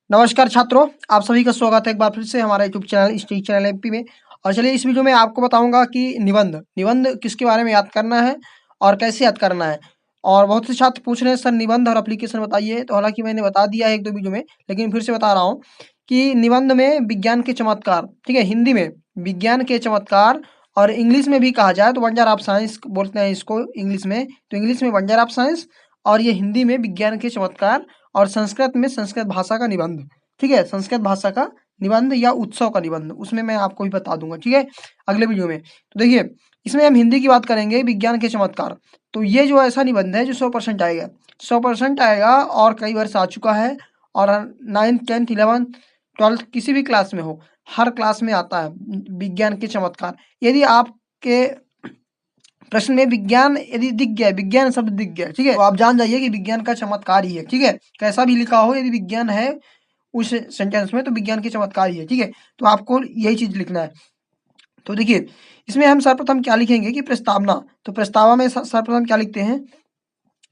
नमस्कार छात्रों, आप सभी का स्वागत है एक बार फिर से हमारे YouTube channel study channel MP में। और चलिए इस वीडियो में आपको बताऊंगा कि निबंध किसके बारे में याद करना है और कैसे याद करना है। और बहुत से छात्र पूछ रहे हैं सर निबंध और एप्लीकेशन बताइए, तो हालांकि मैंने बता दिया है एक दो वीडियो में, लेकिन फिर से बता रहा हूँ कि निबंध में विज्ञान के चमत्कार, ठीक है, हिंदी में विज्ञान के चमत्कार, और इंग्लिश में भी कहा जाए तो वंडर ऑफ साइंस बोलते हैं इसको इंग्लिश में, तो इंग्लिश में वंडर ऑफ साइंस, और ये हिंदी में विज्ञान के चमत्कार, और संस्कृत में संस्कृत भाषा का निबंध। ठीक है, संस्कृत भाषा का निबंध या उत्सव का निबंध, उसमें मैं आपको भी बता दूंगा, ठीक है, अगले वीडियो में। तो देखिए, इसमें हम हिंदी की बात करेंगे, विज्ञान के चमत्कार। तो ये जो ऐसा निबंध है जो 100% आएगा, 100% आएगा, और कई वर्ष आ चुका है, और 9th 10th 11th 12th किसी भी क्लास में हो, हर क्लास में आता है विज्ञान के चमत्कार। यदि आपके प्रश्न में विज्ञान यदि दिख गया, विज्ञान शब्द दिख गया, ठीक है, तो आप जान जाइए कि विज्ञान का चमत्कार ही है, ठीक है, कैसा भी लिखा हो, यदि विज्ञान है उस सेंटेंस में तो विज्ञान के चमत्कार ही है, ठीक है। तो आपको यही चीज लिखना है। तो देखिए, इसमें हम सर्वप्रथम क्या लिखेंगे कि प्रस्तावना। तो प्रस्तावना में सर्वप्रथम क्या लिखते हैं,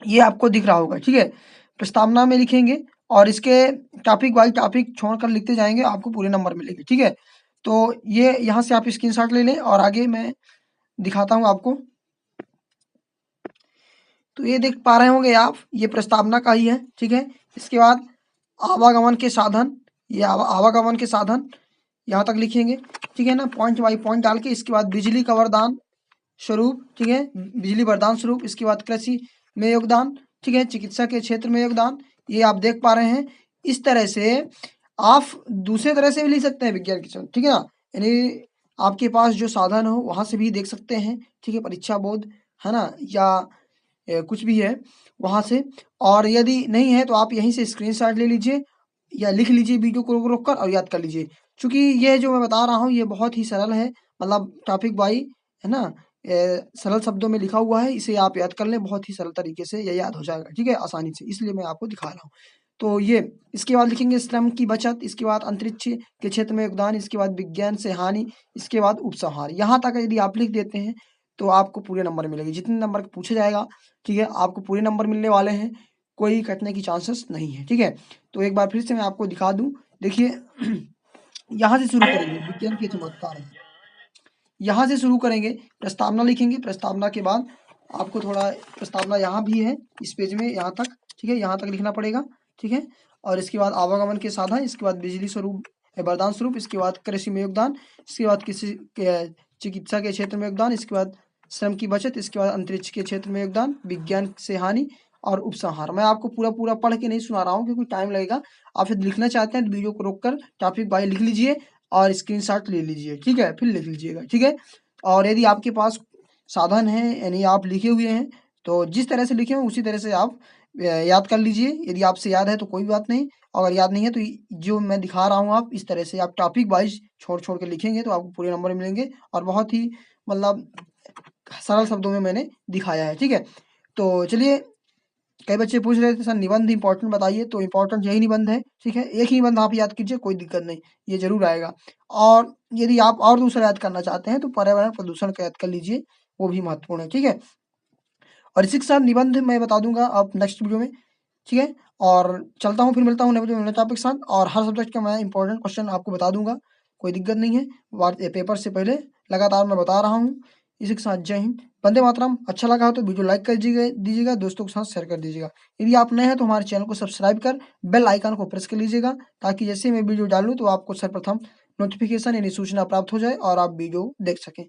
ये आपको दिख रहा होगा, ठीक है, प्रस्तावना में लिखेंगे, और इसके टॉपिक वाइज टॉपिक छोड़कर लिखते जाएंगे, आपको पूरे नंबर मिलेंगे, ठीक है। तो ये यहाँ से आप स्क्रीनशॉट ले लें, और आगे मैं दिखाता हूँ आपको। तो ये देख पा रहे होंगे आप, ये प्रस्तावना का ही है, ठीक है। इसके बाद आवागमन के साधन, ये आवागमन के साधन यहाँ तक लिखेंगे, ठीक है ना, पॉइंट बाई पॉइंट डाल के। इसके बाद बिजली का वरदान स्वरूप, ठीक है, बिजली वरदान स्वरूप। इसके बाद कृषि में योगदान, ठीक है, चिकित्सा के क्षेत्र में योगदान, ये आप देख पा रहे हैं। इस तरह से आप दूसरे तरह से भी लिख सकते हैं विज्ञान के क्षेत्र, ठीक है ना, यानी आपके पास जो साधन हो वहां से भी देख सकते हैं, ठीक है, परीक्षा बोध है ना, या कुछ भी है वहां से। और यदि नहीं है तो आप यहीं से स्क्रीनशॉट ले लीजिए या लिख लीजिए वीडियो को रोक रोक कर, और याद कर लीजिए। क्योंकि ये जो मैं बता रहा हूँ ये बहुत ही सरल है, मतलब टॉपिक बाई, है ना, सरल शब्दों में लिखा हुआ है, इसे आप याद कर लें, बहुत ही सरल तरीके से ये याद हो जाएगा, ठीक है, आसानी से, इसलिए मैं आपको दिखा रहा हूँ। तो ये इसके बाद लिखेंगे श्रम की बचत, इसके बाद अंतरिक्ष के क्षेत्र में योगदान, इसके बाद विज्ञान से हानि, इसके बाद उपसंहार। यहाँ तक यदि आप लिख देते हैं तो आपको पूरे नंबर मिलेंगे, जितने नंबर पूछा जाएगा, ठीक है, आपको पूरे नंबर मिलने वाले हैं, कोई कटने की चांसेस नहीं है, ठीक है। तो एक बार फिर से मैं आपको दिखा दूं, देखिए यहाँ से शुरू करेंगे विज्ञान के चमत्कार, यहाँ से शुरू करेंगे, प्रस्तावना लिखेंगे, प्रस्तावना के बाद आपको थोड़ा प्रस्तावना यहाँ भी है इस पेज में, यहाँ तक, ठीक है, यहाँ तक लिखना पड़ेगा, ठीक है। और इसके बाद आवागमन के साधन, इसके बाद बिजली स्वरूप वरदान स्वरूप, इसके बाद कृषि में योगदान, इसके बाद किसी चिकित्सा के क्षेत्र में योगदान, इसके बाद श्रम की बचत, इसके बाद अंतरिक्ष के क्षेत्र में योगदान, विज्ञान से हानि और उपसंहार। मैं आपको पूरा पूरा पढ़ के नहीं सुना रहा हूँ क्योंकि टाइम लगेगा। आप यदि लिखना चाहते हैं तो वीडियो को रोककर टॉपिक बाय लिख लीजिए और स्क्रीनशॉट ले लीजिए, ठीक है, फिर लिख लीजिएगा, ठीक है। और यदि आपके पास साधन है, यानी आप लिखे हुए हैं, तो जिस तरह से लिखे हैं उसी तरह से आप याद कर लीजिए। यदि आपसे याद है तो कोई बात नहीं, अगर याद नहीं है तो जो मैं दिखा रहा हूँ आप इस तरह से आप टॉपिक वाइज छोड़ छोड़ के लिखेंगे तो आपको पूरे नंबर मिलेंगे, और बहुत ही मतलब सरल शब्दों में मैंने दिखाया है, ठीक है। तो चलिए, कई बच्चे पूछ रहे थे सर निबंध इंपॉर्टेंट बताइए, तो इंपॉर्टेंट यही निबंध है, ठीक है, एक ही निबंध आप याद कीजिए, कोई दिक्कत नहीं, ये जरूर आएगा। और यदि आप और दूसरा याद करना चाहते हैं तो पर्यावरण प्रदूषण का याद कर लीजिए, वो भी महत्वपूर्ण है, ठीक है। और इसी के साथ निबंध मैं बता दूंगा आप नेक्स्ट वीडियो में, ठीक है। और चलता हूँ, फिर मिलता हूँ नए टॉपिक के साथ, और हर सब्जेक्ट का मैं इंपॉर्टेंट क्वेश्चन आपको बता दूंगा, कोई दिक्कत नहीं है, पेपर से पहले लगातार मैं बता रहा हूँ। इसी के साथ जय हिंद, वंदे मातरम। अच्छा लगा हो तो वीडियो लाइक कर दीजिएगा, दोस्तों के साथ शेयर कर दीजिएगा। यदि आप नए हैं तो हमारे चैनल को सब्सक्राइब कर बेल आइकन को प्रेस कर लीजिएगा, ताकि जैसे मैं वीडियो डालूँ तो आपको सर्वप्रथम नोटिफिकेशन यानी सूचना प्राप्त हो जाए और आप वीडियो देख सकें।